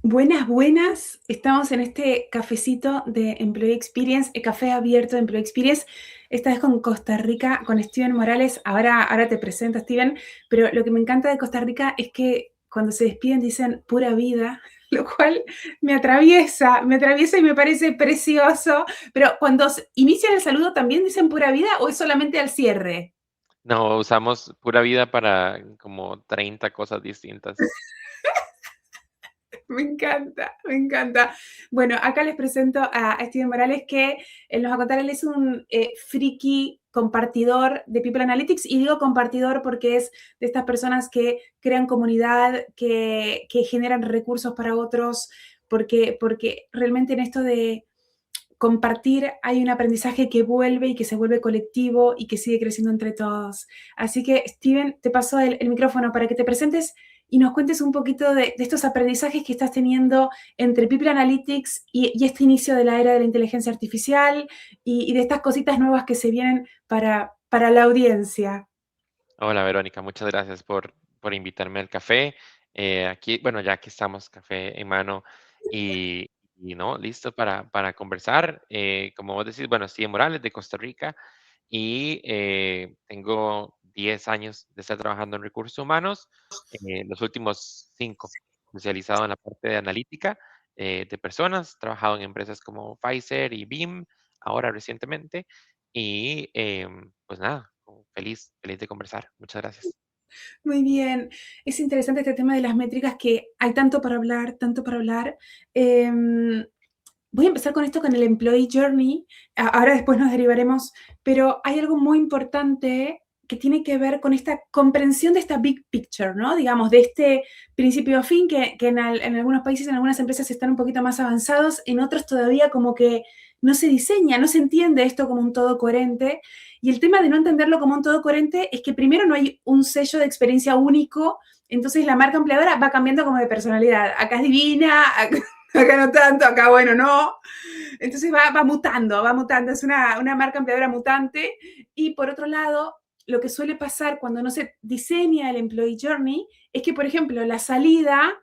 Buenas, buenas. Estamos en este cafecito de Employee Experience, el café abierto de Employee Experience, esta vez con Costa Rica, con Steven Morales. Ahora te presento, Steven, pero lo que me encanta de Costa Rica es que cuando se despiden dicen pura vida, lo cual me atraviesa y me parece precioso. Pero cuando inician el saludo, ¿también dicen pura vida o es solamente al cierre? No, usamos pura vida para como 30 cosas distintas. Me encanta, me encanta. Bueno, acá les presento a Steven Morales que él nos va a contar, él es un friki compartidor de People Analytics y digo compartidor porque es de estas personas que crean comunidad, que generan recursos para otros, porque realmente en esto de compartir hay un aprendizaje que vuelve y que se vuelve colectivo y que sigue creciendo entre todos. Así que, Steven, te paso el micrófono para que te presentes y nos cuentes un poquito de estos aprendizajes que estás teniendo entre People Analytics y este inicio de la era de la inteligencia artificial y de estas cositas nuevas que se vienen para la audiencia. Hola Verónica, muchas gracias por invitarme al café. Aquí, bueno, ya que estamos café en mano y, y no, listo para conversar. Como vos decís, bueno, estoy en Morales de Costa Rica y tengo 10 años de estar trabajando en recursos humanos, los últimos 5 especializado en la parte de analítica de personas, trabajado en empresas como Pfizer y BIM, ahora recientemente, y pues nada, feliz de conversar. Muchas gracias. Muy bien, es interesante este tema de las métricas que hay tanto para hablar, tanto para hablar. Eh, Voy a empezar con esto, con el Employee Journey. Ahora después nos derivaremos, pero hay algo muy importante que tiene que ver con esta comprensión de esta big picture, ¿no? Digamos, de este principio a fin que en algunos países, en algunas empresas están un poquito más avanzados, en otros todavía como que no se diseña, no se entiende esto como un todo coherente. Y el tema de no entenderlo como un todo coherente es que primero no hay un sello de experiencia único, entonces la marca empleadora va cambiando como de personalidad. Acá es divina, acá no tanto, acá bueno, no. Entonces va mutando, es una marca empleadora mutante. Y por otro lado, lo que suele pasar cuando no se diseña el Employee Journey es que, por ejemplo, la salida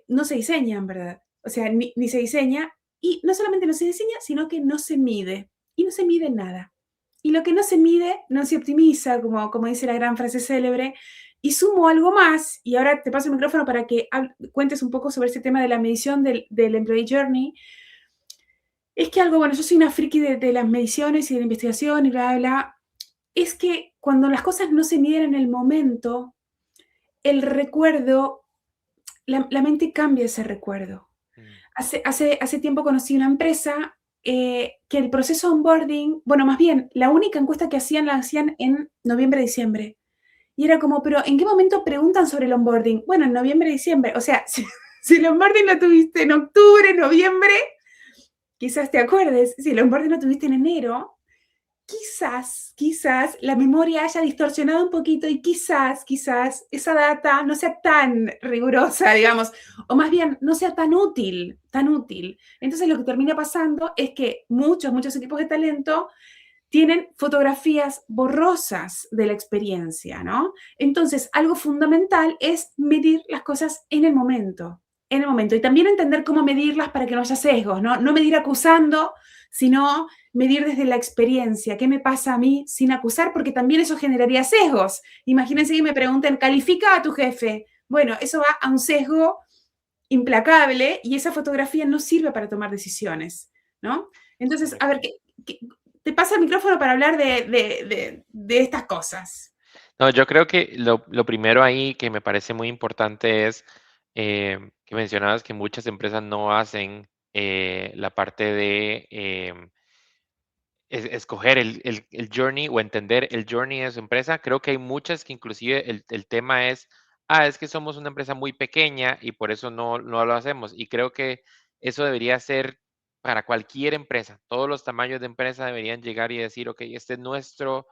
no se diseña, en verdad. O sea, ni se diseña. Y no solamente no se diseña, sino que no se mide. Y no se mide nada. Y lo que no se mide no se optimiza, como dice la gran frase célebre. Y sumo algo más, y ahora te paso el micrófono para que cuentes un poco sobre este tema de la medición del Employee Journey. Es que algo, bueno, yo soy una friki de las mediciones y de la investigación y bla, bla, bla. Es que cuando las cosas no se miden en el momento, el recuerdo, la mente cambia ese recuerdo. Mm. Hace tiempo conocí una empresa que el proceso onboarding, bueno, más bien, la única encuesta que hacían la hacían en noviembre, diciembre. Y era como, pero ¿en qué momento preguntan sobre el onboarding? Bueno, en noviembre, diciembre. O sea, si el onboarding lo tuviste en octubre, noviembre, quizás te acuerdes. Si el onboarding lo tuviste en enero, quizás la memoria haya distorsionado un poquito y quizás esa data no sea tan rigurosa, digamos, o más bien no sea tan útil, tan útil. Entonces lo que termina pasando es que muchos equipos de talento tienen fotografías borrosas de la experiencia, ¿no? Entonces, algo fundamental es medir las cosas en el momento, y también entender cómo medirlas para que no haya sesgos, ¿no? No medir acusando, sino medir desde la experiencia, qué me pasa a mí sin acusar, porque también eso generaría sesgos. Imagínense que me pregunten, califica a tu jefe. Bueno, eso va a un sesgo implacable y esa fotografía no sirve para tomar decisiones, ¿no? Entonces, a ver, Correcto. te pasa el micrófono para hablar de estas cosas. No, yo creo que lo primero ahí que me parece muy importante es que mencionabas que muchas empresas no hacen la parte de escoger el journey o entender el journey de su empresa. Creo que hay muchas que inclusive el tema es, es que somos una empresa muy pequeña y por eso no lo hacemos. Y creo que eso debería ser para cualquier empresa. Todos los tamaños de empresa deberían llegar y decir, ok, este es nuestro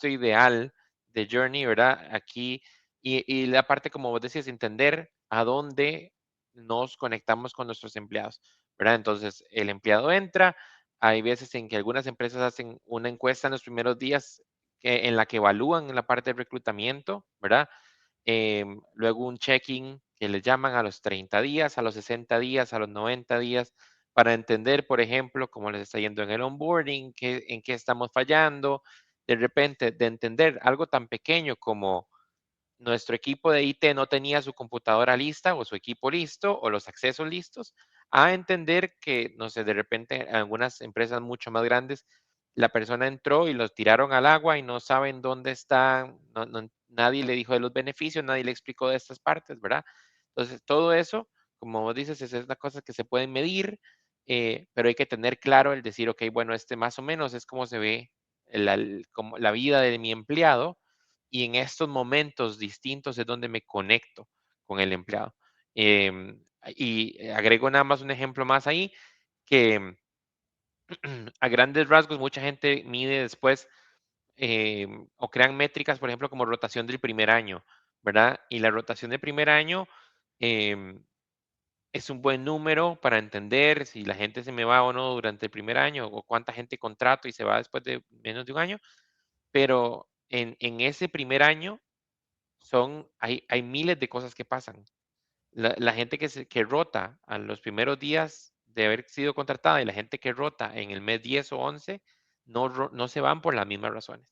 ideal de journey, ¿verdad? Aquí, y la parte, como vos decías, entender a dónde nos conectamos con nuestros empleados, ¿verdad? Entonces, el empleado entra. Hay veces en que algunas empresas hacen una encuesta en los primeros días en la que evalúan la parte de reclutamiento, ¿verdad? luego un check-in que les llaman a los 30 días, a los 60 días, a los 90 días, para entender, por ejemplo, cómo les está yendo en el onboarding, en qué estamos fallando, de repente, de entender algo tan pequeño como nuestro equipo de IT no tenía su computadora lista o su equipo listo o los accesos listos, a entender que, no sé, de repente en algunas empresas mucho más grandes, la persona entró y los tiraron al agua y no saben dónde están, nadie le dijo de los beneficios, nadie le explicó de estas partes, ¿verdad? Entonces, todo eso, como vos dices, es una cosa que se pueden medir, pero hay que tener claro el decir, ok, bueno, este más o menos es como se ve como la vida de mi empleado y en estos momentos distintos es donde me conecto con el empleado. Y agrego nada más un ejemplo más ahí, que a grandes rasgos mucha gente mide después o crean métricas, por ejemplo, como rotación del primer año, ¿verdad? Y la rotación del primer año em, es un buen número para entender si la gente se me va o no durante el primer año o cuánta gente contrato y se va después de menos de un año, pero en ese primer año hay miles de cosas que pasan. La gente que rota a los primeros días de haber sido contratada y la gente que rota en el mes 10 o 11 no se van por las mismas razones,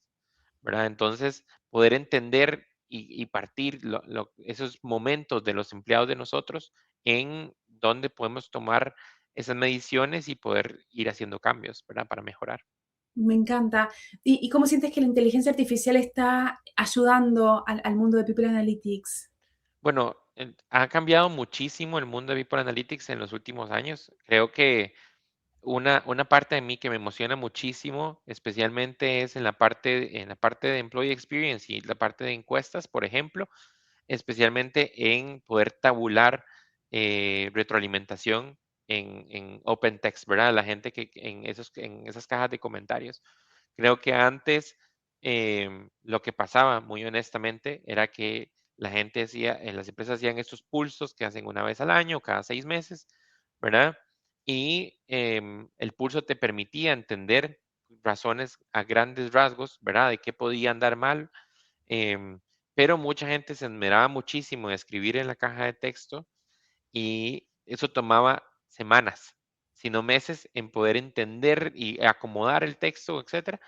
¿verdad? Entonces, poder entender y partir esos momentos de los empleados de nosotros en donde podemos tomar esas mediciones y poder ir haciendo cambios, ¿verdad? Para mejorar. Me encanta. ¿Y cómo sientes que la inteligencia artificial está ayudando al mundo de People Analytics? Bueno, ha cambiado muchísimo el mundo de People Analytics en los últimos años. Creo que una parte de mí que me emociona muchísimo, especialmente es en la parte de Employee Experience y la parte de encuestas, por ejemplo, especialmente en poder tabular retroalimentación en Open Text, ¿verdad? La gente que en esas cajas de comentarios. Creo que antes lo que pasaba, muy honestamente, era que la gente hacía, las empresas hacían estos pulsos que hacen una vez al año, cada 6 meses, ¿verdad? Y el pulso te permitía entender razones a grandes rasgos, ¿verdad? De qué podía andar mal, em, pero mucha gente se esmeraba muchísimo en escribir en la caja de texto y eso tomaba semanas, sino meses en poder entender y acomodar el texto, etcétera.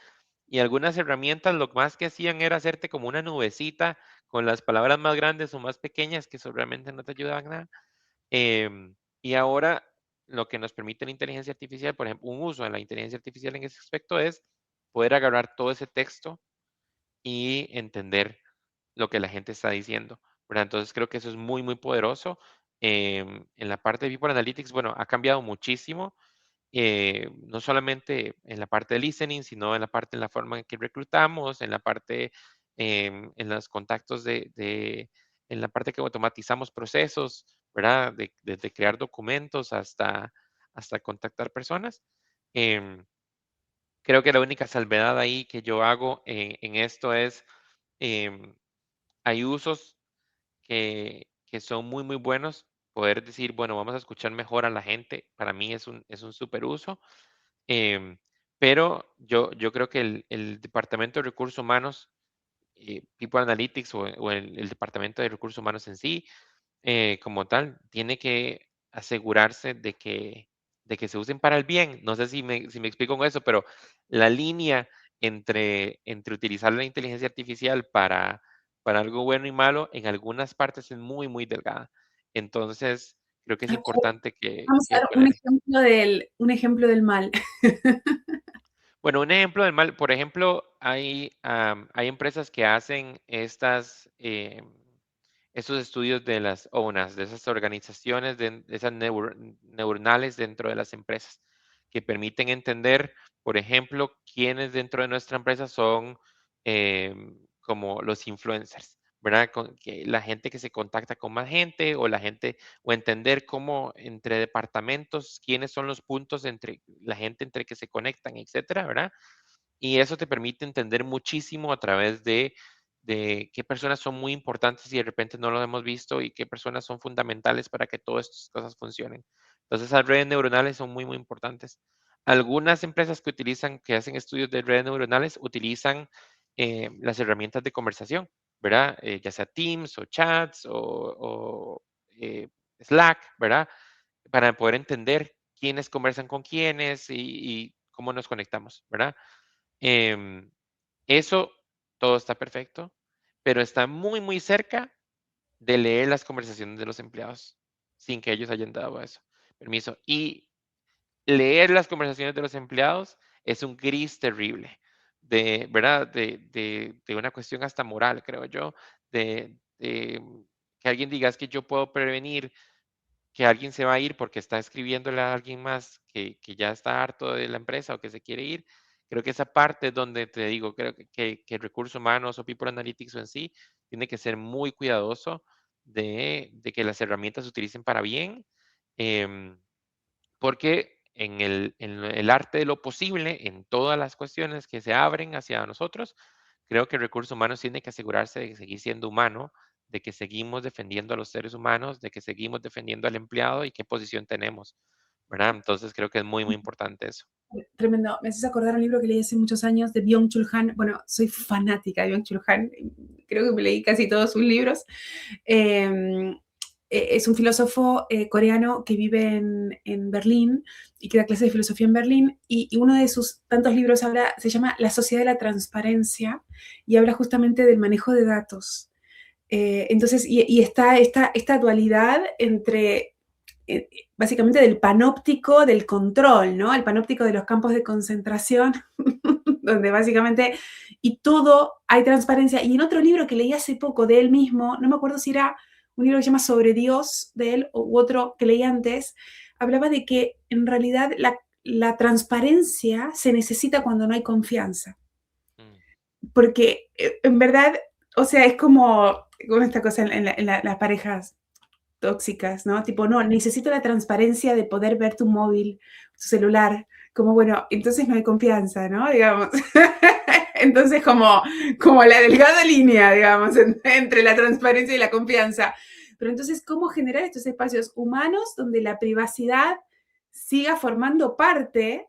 Y algunas herramientas lo más que hacían era hacerte como una nubecita con las palabras más grandes o más pequeñas, que eso realmente no te ayudaban nada. Y ahora lo que nos permite la inteligencia artificial, por ejemplo, un uso de la inteligencia artificial en ese aspecto es poder agarrar todo ese texto y entender lo que la gente está diciendo, ¿verdad? Entonces creo que eso es muy, muy poderoso. En la parte de People Analytics, bueno, ha cambiado muchísimo, no solamente en la parte de listening, sino en la forma en que reclutamos, en la parte, en los contactos en la parte que automatizamos procesos, ¿verdad? Desde crear documentos hasta contactar personas. Em, Creo que la única salvedad ahí que yo hago en esto es, em, hay usos que son muy, muy buenos. Poder decir, bueno, vamos a escuchar mejor a la gente, para mí es un super uso. Em, pero yo creo que el Departamento de Recursos Humanos, People Analytics o el Departamento de Recursos Humanos en sí, como tal, tiene que asegurarse de que se usen para el bien. No sé si me explico con eso, pero la línea entre utilizar la inteligencia artificial para algo bueno y malo, en algunas partes es muy, muy delgada. Entonces, creo que es A ver, importante que vamos a que dar poner. un ejemplo del mal. Bueno, un ejemplo del mal, por ejemplo, hay empresas que hacen estos estudios de las ONAs, de esas organizaciones, de esas neuronales dentro de las empresas, que permiten entender, por ejemplo, quiénes dentro de nuestra empresa son como los influencers, ¿verdad? Que la gente que se contacta con más gente o la gente, o entender cómo entre departamentos, quiénes son los puntos entre la gente entre que se conectan, etcétera, ¿verdad? Y eso te permite entender muchísimo a través de qué personas son muy importantes y de repente no lo hemos visto y qué personas son fundamentales para que todas estas cosas funcionen. Entonces, las redes neuronales son muy, muy importantes. Algunas empresas que hacen estudios de redes neuronales utilizan las herramientas de conversación, ¿verdad? Ya sea Teams o chats o, eh, Slack, ¿verdad? Para poder entender quiénes conversan con quiénes y cómo nos conectamos, ¿verdad? Em, Eso todo está perfecto, pero está muy, muy cerca de leer las conversaciones de los empleados sin que ellos hayan dado eso, permiso. Y leer las conversaciones de los empleados es un gris terrible, de, ¿verdad? De una cuestión hasta moral, creo yo, de que alguien diga es que yo puedo prevenir que alguien se va a ir porque está escribiéndole a alguien más que ya está harto de la empresa o que se quiere ir. Creo que esa parte es donde te digo, creo que recursos humanos o People Analytics o en sí tiene que ser muy cuidadoso de que las herramientas se utilicen para bien, em, porque en el arte de lo posible, en todas las cuestiones que se abren hacia nosotros, creo que recursos humanos tiene que asegurarse de seguir siendo humano, de que seguimos defendiendo a los seres humanos, de que seguimos defendiendo al empleado y qué posición tenemos, ¿verdad? Entonces creo que es muy, muy importante eso. Tremendo. Me haces acordar un libro que leí hace muchos años de Byung-Chul Han. Bueno, soy fanática de Byung-Chul Han. Creo que me leí casi todos sus libros. Eh, es un filósofo coreano que vive en Berlín y que da clases de filosofía en Berlín. Y uno de sus tantos libros se llama La sociedad de la transparencia y habla justamente del manejo de datos. Entonces, y está esta dualidad entre básicamente del panóptico del control, ¿no? El panóptico de los campos de concentración, donde básicamente, y todo hay transparencia. Y en otro libro que leí hace poco de él mismo, no me acuerdo si era un libro que se llama Sobre Dios de él u otro que leí antes, hablaba de que en realidad la transparencia se necesita cuando no hay confianza. Mm, Porque en verdad, o sea, es como esta cosa las parejas tóxicas, ¿no? Tipo, no, necesito la transparencia de poder ver tu móvil, tu celular, como bueno, entonces no hay confianza, ¿no? Digamos. Entonces, como la delgada línea, digamos, entre la transparencia y la confianza. Pero entonces, ¿cómo generar estos espacios humanos donde la privacidad siga formando parte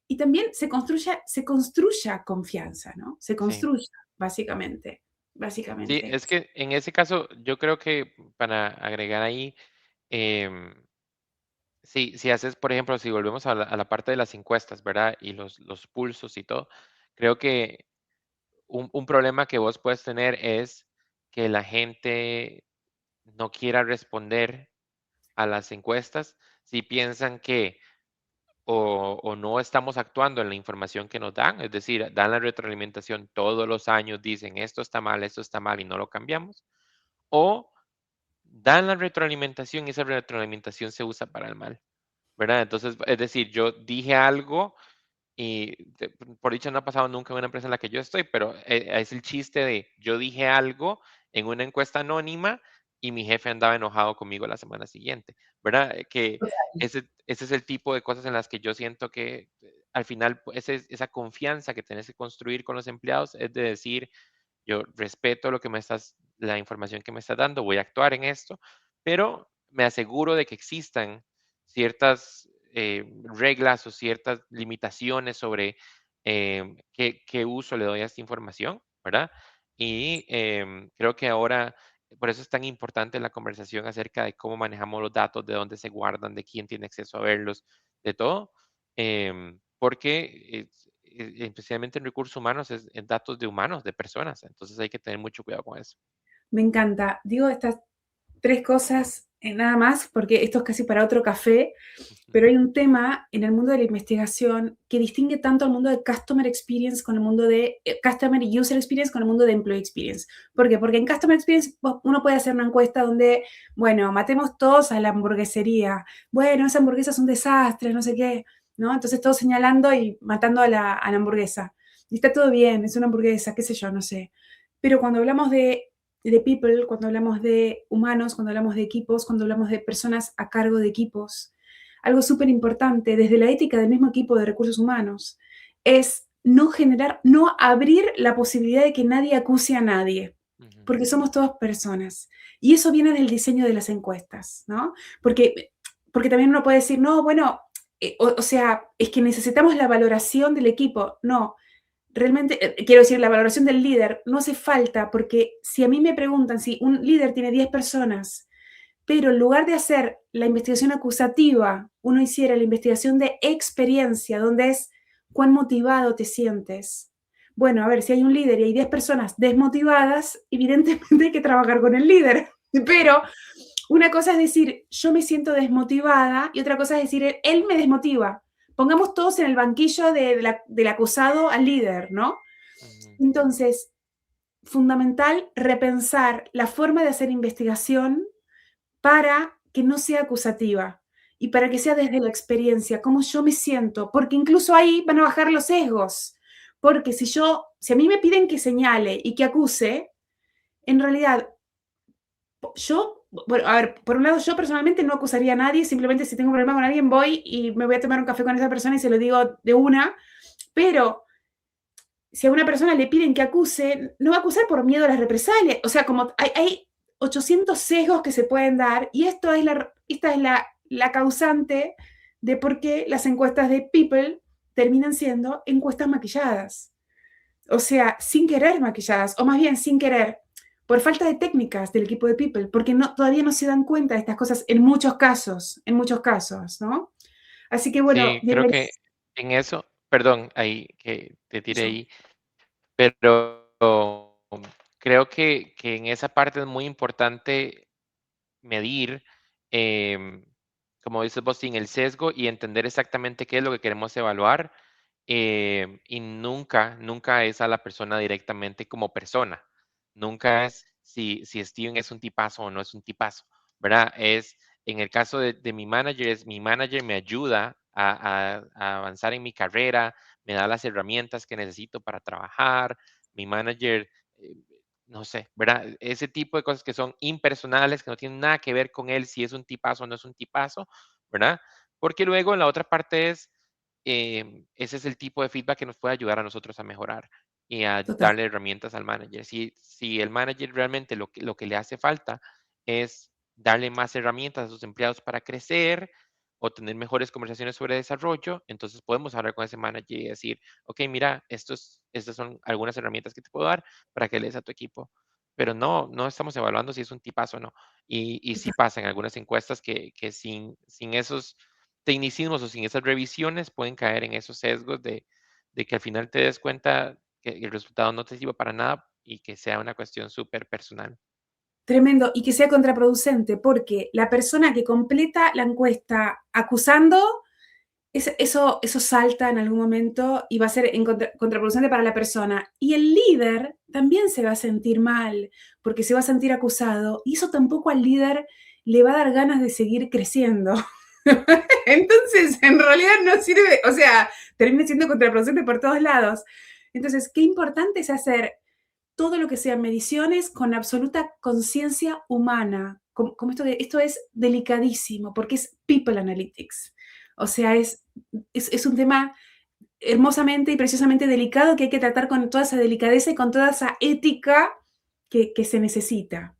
y también se construya confianza, ¿no? Se sí. construya, básicamente, Sí, básicamente. es que en ese caso yo creo que para agregar ahí, em, sí, si haces, por ejemplo, si volvemos a la parte de las encuestas, ¿verdad? Y los pulsos y todo, creo que un problema que vos puedes tener es que la gente no quiera responder a las encuestas si piensan que o no estamos actuando en la información que nos dan, es decir, dan la retroalimentación todos los años, dicen esto está mal y no lo cambiamos, o dan la retroalimentación y esa retroalimentación se usa para el mal, ¿verdad? Entonces, es decir, yo dije algo y por dicho no ha pasado nunca en una empresa en la que yo estoy, pero es el chiste de yo dije algo en una encuesta anónima y mi jefe andaba enojado conmigo la semana siguiente, ¿verdad? Que ese es el tipo de cosas en las que yo siento que al final esa confianza que tienes que construir con los empleados es de decir, yo respeto lo que me estás, la información que me estás dando, voy a actuar en esto, pero me aseguro de que existan ciertas reglas o ciertas limitaciones sobre qué uso le doy a esta información, ¿verdad? Y creo que ahora, por eso es tan importante la conversación acerca de cómo manejamos los datos, de dónde se guardan, de quién tiene acceso a verlos, de todo, porque especialmente en recursos humanos es datos de humanos, de personas, entonces hay que tener mucho cuidado con eso. Me encanta. Digo estas tres cosas nada más, porque esto es casi para otro café, pero hay un tema en el mundo de la investigación que distingue tanto al mundo de Customer Experience con el mundo de Customer User Experience con el mundo de Employee Experience. ¿Por qué? Porque en Customer Experience uno puede hacer una encuesta donde, bueno, matemos todos a la hamburguesería. Bueno, esa hamburguesa es un desastre, no sé qué, ¿no? Entonces todos señalando y matando a la hamburguesa. Y está todo bien, es una hamburguesa, qué sé yo, no sé. Pero cuando hablamos de people, cuando hablamos de humanos, cuando hablamos de equipos, cuando hablamos de personas a cargo de equipos, algo súper importante desde la ética del mismo equipo de recursos humanos es no abrir la posibilidad de que nadie acuse a nadie, Ujú, porque somos todas personas. Y eso viene del diseño de las encuestas, ¿no? Porque también uno puede decir, no, bueno, o sea, es que necesitamos la valoración del equipo. No, realmente, quiero decir, la valoración del líder no hace falta, porque si a mí me preguntan si un líder tiene 10 personas, pero en lugar de hacer la investigación acusativa, uno hiciera la investigación de experiencia, donde es cuán motivado te sientes. Bueno, a ver, si hay un líder y hay 10 personas desmotivadas, evidentemente hay que trabajar con el líder. Pero una cosa es decir, yo me siento desmotivada y otra cosa es decir, él me desmotiva. Pongamos todos en el banquillo del acusado al líder, ¿no? Ujú. Entonces, fundamental repensar la forma de hacer investigación para que no sea acusativa y para que sea desde la experiencia, cómo yo me siento, porque incluso ahí van a bajar los sesgos, porque si a mí me piden que señale y que acuse, en realidad yo, bueno, a ver, por un lado yo personalmente no acusaría a nadie, simplemente si tengo un problema con alguien voy y me voy a tomar un café con esa persona y se lo digo de una, pero si a una persona le piden que acuse, no va a acusar por miedo a las represalias. O sea, como hay 800 sesgos que se pueden dar y esta es la causante de por qué las encuestas de People terminan siendo encuestas maquilladas. O sea, sin querer maquilladas, o más bien sin querer, por falta de técnicas del equipo de People, porque todavía no se dan cuenta de estas cosas en muchos casos, ¿no? Así que bueno, Sí, creo bienvenido. que en eso, perdón, ahí que te tiré ahí, pero creo que en esa parte es muy importante medir, em, como dices vos, sin el sesgo y entender exactamente qué es lo que queremos evaluar, y nunca es a la persona directamente como persona. Nunca es si Steven es un tipazo o no es un tipazo, ¿verdad? En el caso de mi manager, es mi manager me ayuda a avanzar en mi carrera, me da las herramientas que necesito para trabajar, mi manager, eh, no sé, ¿verdad? Ese tipo de cosas que son impersonales, que no tienen nada que ver con él, si es un tipazo o no es un tipazo, ¿verdad? Porque luego la otra parte es, ese es el tipo de feedback que nos puede ayudar a nosotros a mejorar y a Total. darle herramientas al manager. Si el manager realmente lo que le hace falta es darle más herramientas a sus empleados para crecer o tener mejores conversaciones sobre desarrollo, entonces podemos hablar con ese manager y decir, ok, mira, estas son algunas herramientas que te puedo dar para que lees a tu equipo. Pero no estamos evaluando si es un tipazo o no. Y sí pasa en algunas encuestas que sin esos tecnicismos o sin esas revisiones pueden caer en esos sesgos de que al final te des cuenta que el resultado no te sirva para nada y que sea una cuestión súper personal. Tremendo, y que sea contraproducente, porque la persona que completa la encuesta acusando, eso salta en algún momento y va a ser contraproducente para la persona. Y el líder también se va a sentir mal, porque se va a sentir acusado, y eso tampoco al líder le va a dar ganas de seguir creciendo. Entonces, en realidad no sirve, o sea, termina siendo contraproducente por todos lados. Entonces, qué importante es hacer todo lo que sean mediciones con absoluta conciencia humana. Como esto es delicadísimo, porque es people analytics. O sea, es un tema hermosamente y preciosamente delicado que hay que tratar con toda esa delicadeza y con toda esa ética que se necesita.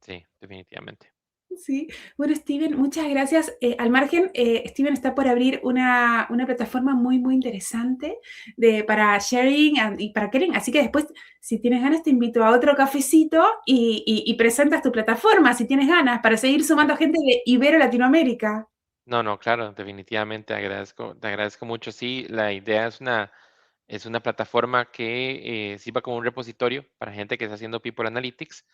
Sí, definitivamente. Sí, bueno, Steven, muchas gracias. Al margen, Steven está por abrir una plataforma muy, muy interesante para sharing y para caring. Así que después, si tienes ganas, te invito a otro cafecito y presentas tu plataforma, si tienes ganas, para seguir sumando gente de Ibero Latinoamérica. No, no, claro, definitivamente te agradezco mucho. Sí, la idea es una plataforma que sirva como un repositorio para gente que está haciendo People Analytics.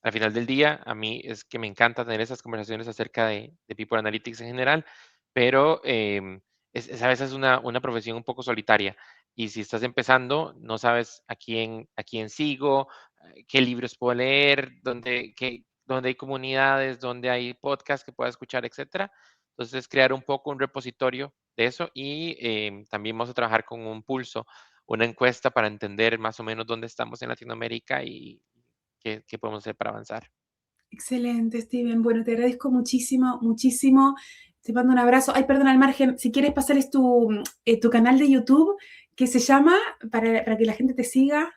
Al final del día, a mí es que me encanta tener esas conversaciones acerca de People Analytics en general, pero a veces una profesión un poco solitaria. Y si estás empezando, no sabes a quién sigo, qué libros puedo leer, dónde hay comunidades, dónde hay podcasts que pueda escuchar, etcétera. Entonces, crear un poco un repositorio de eso y también vamos a trabajar con un pulso, una encuesta para entender más o menos dónde estamos en Latinoamérica y qué podemos hacer para avanzar. Excelente, Steven. Bueno, te agradezco muchísimo, muchísimo. Te mando un abrazo. Ay, perdón, al margen, si quieres pasarles tu canal de YouTube, que se llama, para que la gente te siga.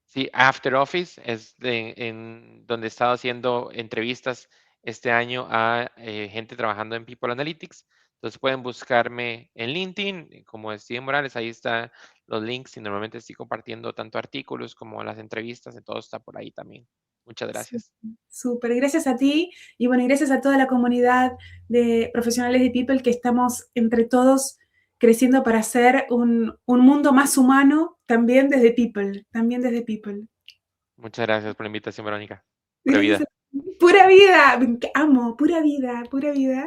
Sí, After Office es donde he estado haciendo entrevistas este año a gente trabajando en People Analytics. Entonces pueden buscarme en LinkedIn como Steven Morales, ahí están los links y normalmente estoy compartiendo tanto artículos como las entrevistas, y todo está por ahí también. Muchas Súper, gracias. súper. Gracias a ti y bueno, y gracias a toda la comunidad de profesionales de People que estamos entre todos creciendo para hacer un mundo más humano también desde People, también desde People. Muchas gracias por la invitación, Verónica. Pura Gracias a vida. ti. Pura vida, amo, pura vida, pura vida.